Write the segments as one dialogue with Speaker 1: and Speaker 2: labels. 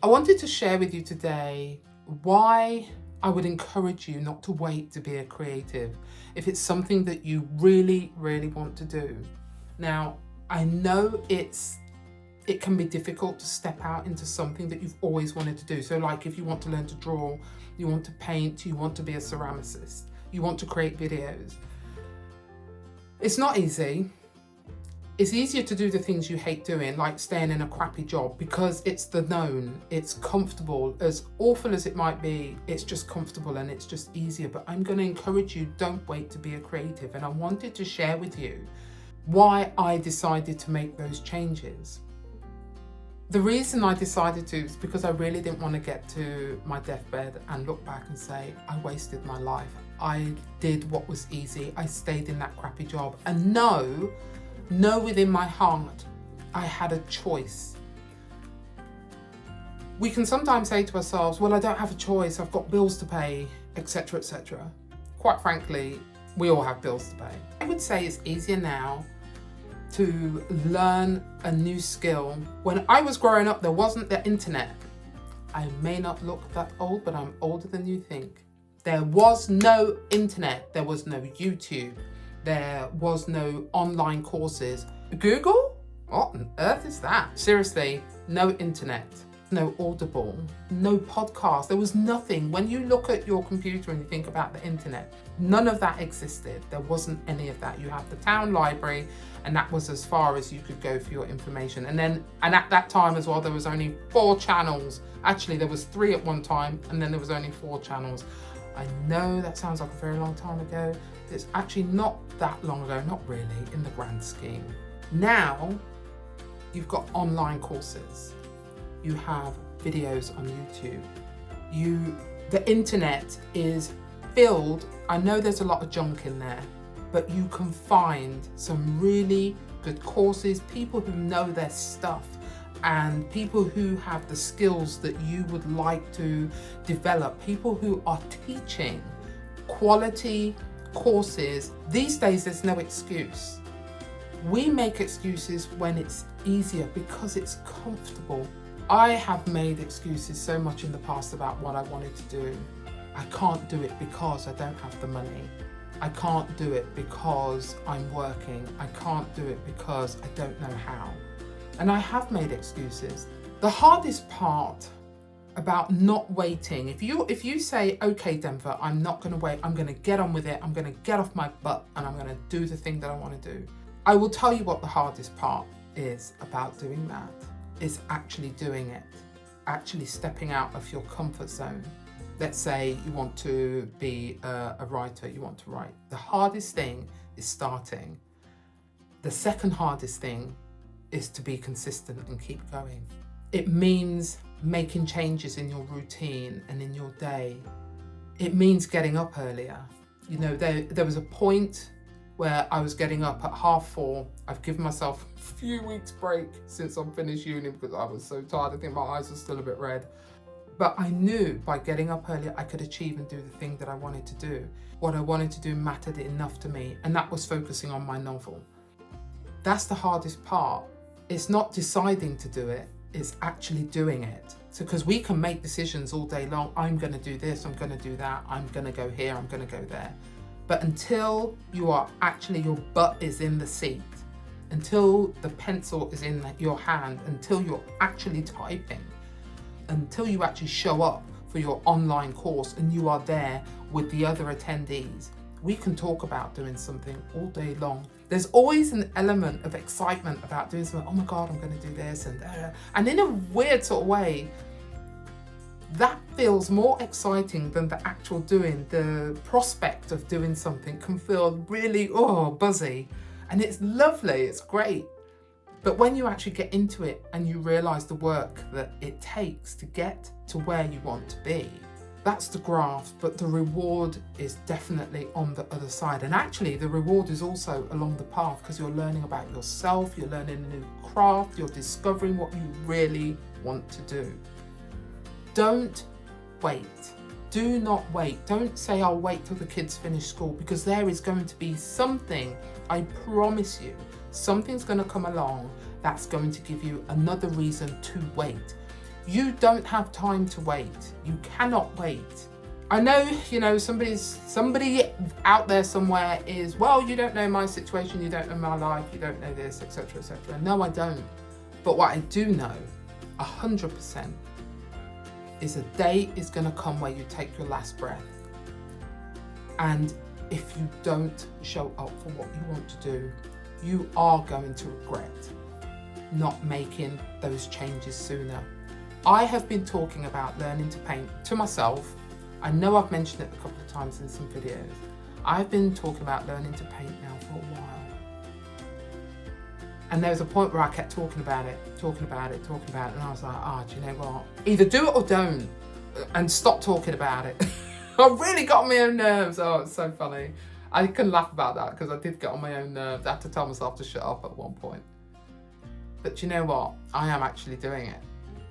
Speaker 1: I wanted to share with you today why I would encourage you not to wait to be a creative if it's something that you really, really want to do. Now, I know it can be difficult to step out into something that you've always wanted to do. So like if you want to learn to draw, you want to paint, you want to be a ceramicist, you want to create videos. It's not easy. It's easier to do the things you hate doing, like staying in a crappy job, because it's the known, it's comfortable. As awful as it might be, it's just comfortable and it's just easier. But I'm going to encourage you, don't wait to be a creative. And I wanted to share with you why I decided to make those changes. The reason I decided to is because I really didn't want to get to my deathbed and look back and say, I wasted my life. I did what was easy. I stayed in that crappy job. And know within my heart, I had a choice. We can sometimes say to ourselves, well, I don't have a choice. I've got bills to pay, etc., etc. Quite frankly, we all have bills to pay. I would say it's easier now to learn a new skill. When I was growing up, there wasn't the internet. I may not look that old, but I'm older than you think. There was no internet. There was no YouTube. There was no online courses. Google? What on earth is that? Seriously, no internet, no Audible, no podcast. There was nothing. When you look at your computer and you think about the internet, none of that existed. There wasn't any of that. You have the town library, and that was as far as you could go for your information. And at that time as well, there was only 4 channels. Actually, there was 3 at one time, and then there was only 4 channels. I know that sounds like a very long time ago. It's actually not that long ago, not really, in the grand scheme. Now, you've got online courses. You have videos on YouTube. The internet is filled. I know there's a lot of junk in there, but you can find some really good courses, people who know their stuff, and people who have the skills that you would like to develop, people who are teaching quality courses. These days, there's no excuse. We make excuses when it's easier because it's comfortable. I have made excuses so much in the past about what I wanted to do. I can't do it because I don't have the money. I can't do it because I'm working. I can't do it because I don't know how. And I have made excuses. The hardest part about not waiting, if you say, okay, Denver, I'm not going to wait, I'm going to get on with it, I'm going to get off my butt and I'm going to do the thing that I want to do. I will tell you what the hardest part is about doing that. Is actually doing it, actually stepping out of your comfort zone. Let's say you want to be a writer, you want to write. The hardest thing is starting. The second hardest thing is to be consistent and keep going. It means making changes in your routine and in your day. It means getting up earlier. You know, there was a point where I was getting up at 4:30. I've given myself a few weeks break since I finished uni because I was so tired. I think my eyes were still a bit red. But I knew by getting up earlier, I could achieve and do the thing that I wanted to do. What I wanted to do mattered enough to me, and that was focusing on my novel. That's the hardest part. It's not deciding to do it, it's actually doing it. So, because we can make decisions all day long. I'm going to do this, I'm going to do that, I'm going to go here, I'm going to go there. But until your butt is in the seat, until the pencil is in your hand, until you're actually typing, until you actually show up for your online course and you are there with the other attendees, we can talk about doing something all day long. There's always an element of excitement about doing something. Oh my God, I'm going to do this. And in a weird sort of way, that feels more exciting than the actual doing. The prospect of doing something can feel really, buzzy. And it's lovely, it's great. But when you actually get into it and you realize the work that it takes to get to where you want to be, that's the graft, but the reward is definitely on the other side. And actually the reward is also along the path because you're learning about yourself, you're learning a new craft, you're discovering what you really want to do. Don't wait. Do not wait. Don't say, I'll wait till the kids finish school, because there is going to be something, I promise you, something's going to come along that's going to give you another reason to wait. You don't have time to wait. You cannot wait. I know, somebody out there somewhere is, well, you don't know my situation, you don't know my life, you don't know this, etc., etc. No, I don't. But what I do know, 100%, is a day is going to come where you take your last breath. And if you don't show up for what you want to do, you are going to regret not making those changes sooner. I have been talking about learning to paint to myself. I know I've mentioned it a couple of times in some videos. I've been talking about learning to paint now for a while. And there was a point where I kept talking about it, and I was like, do you know what? Either do it or don't, and stop talking about it. I really got on my own nerves. Oh, it's so funny. I can laugh about that because I did get on my own nerves. I had to tell myself to shut up at one point. But you know what? I am actually doing it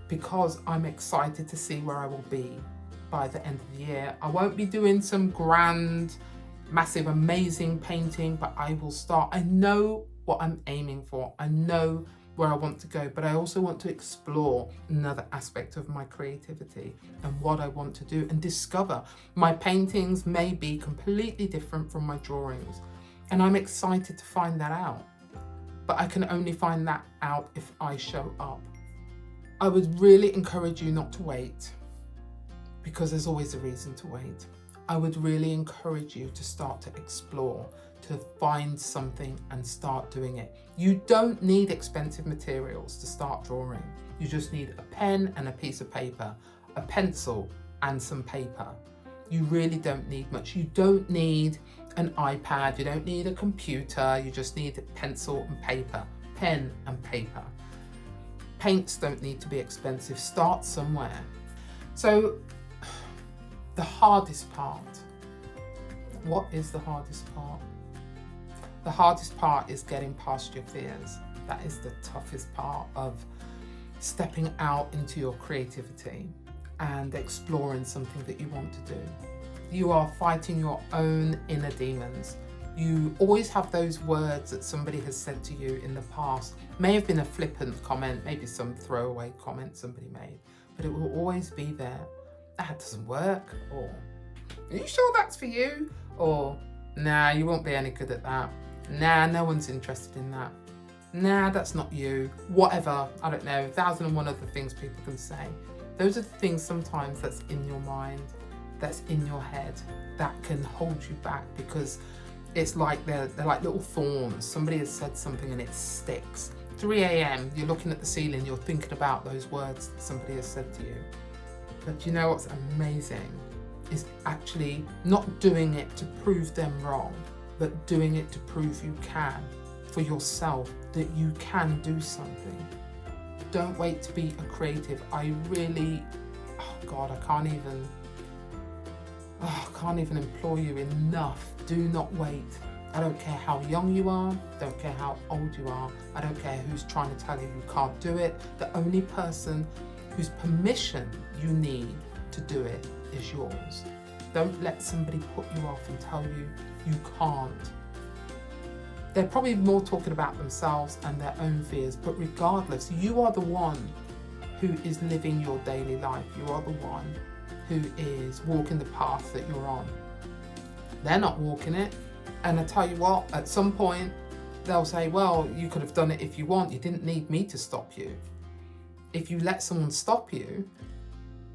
Speaker 1: because I'm excited to see where I will be by the end of the year. I won't be doing some grand, massive, amazing painting, but I will start. I know what I'm aiming for. I know where I want to go, but I also want to explore another aspect of my creativity and what I want to do and discover. My paintings may be completely different from my drawings, and I'm excited to find that out. But I can only find that out if I show up. I would really encourage you not to wait, because there's always a reason to wait. I would really encourage you to start to explore, to find something and start doing it. You don't need expensive materials to start drawing. You just need a pen and a piece of paper, a pencil and some paper. You really don't need much. You don't need an iPad, you don't need a computer, you just need a pencil and paper, pen and paper. Paints don't need to be expensive. Start somewhere. So the hardest part. What is the hardest part? The hardest part is getting past your fears. That is the toughest part of stepping out into your creativity and exploring something that you want to do. You are fighting your own inner demons. You always have those words that somebody has said to you in the past. May have been a flippant comment, maybe some throwaway comment somebody made, but it will always be there. That doesn't work, or are you sure that's for you? Or nah, you won't be any good at that. Nah, no one's interested in that. Nah, that's not you. Whatever, I don't know, 1,001 other things people can say. Those are the things sometimes that's in your mind, that's in your head, that can hold you back, because it's like they're like little thorns. Somebody has said something and it sticks. 3 a.m, you're looking at the ceiling, you're thinking about those words that somebody has said to you. But you know what's amazing is actually not doing it to prove them wrong, but doing it to prove you can, for yourself, that you can do something. Don't wait to be a creative. I really, I can't even implore you enough. Do not wait. I don't care how young you are, don't care how old you are, I don't care who's trying to tell you you can't do it. The only person whose permission you need to do it is yours. Don't let somebody put you off and tell you you can't. They're probably more talking about themselves and their own fears, but regardless, you are the one who is living your daily life. You are the one who is walking the path that you're on. They're not walking it. And I tell you what, at some point, they'll say, well, you could have done it if you want. You didn't need me to stop you. If you let someone stop you,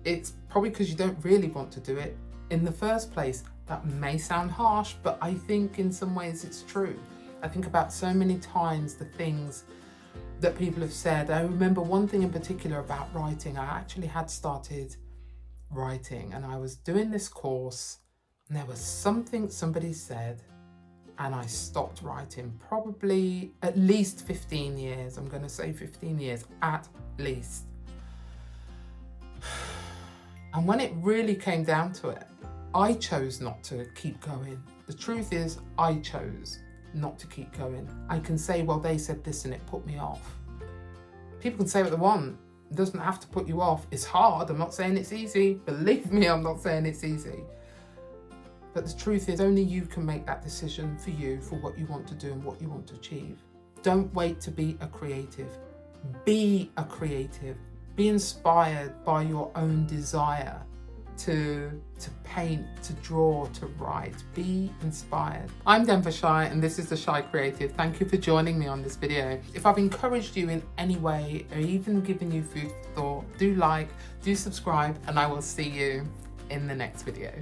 Speaker 1: it's probably because you don't really want to do it in the first place. That may sound harsh, but I think in some ways it's true. I think about so many times the things that people have said. I remember one thing in particular about writing. I actually had started writing and I was doing this course and there was something somebody said and I stopped writing, probably at least 15 years. I'm going to say 15 years at least. And when it really came down to it, I chose not to keep going. The truth is, I chose not to keep going. I can say, well, they said this and it put me off. People can say what they want. It doesn't have to put you off. It's hard. I'm not saying it's easy. Believe me, I'm not saying it's easy. But the truth is, only you can make that decision for you, for what you want to do and what you want to achieve. Don't wait to be a creative. Be a creative. Be inspired by your own desire to paint, to draw, to write. Be inspired. I'm Denver Shai, and this is the Shai Creative. Thank you for joining me on this video. If I've encouraged you in any way or even given you food for thought, do like, do subscribe, and I will see you in the next video.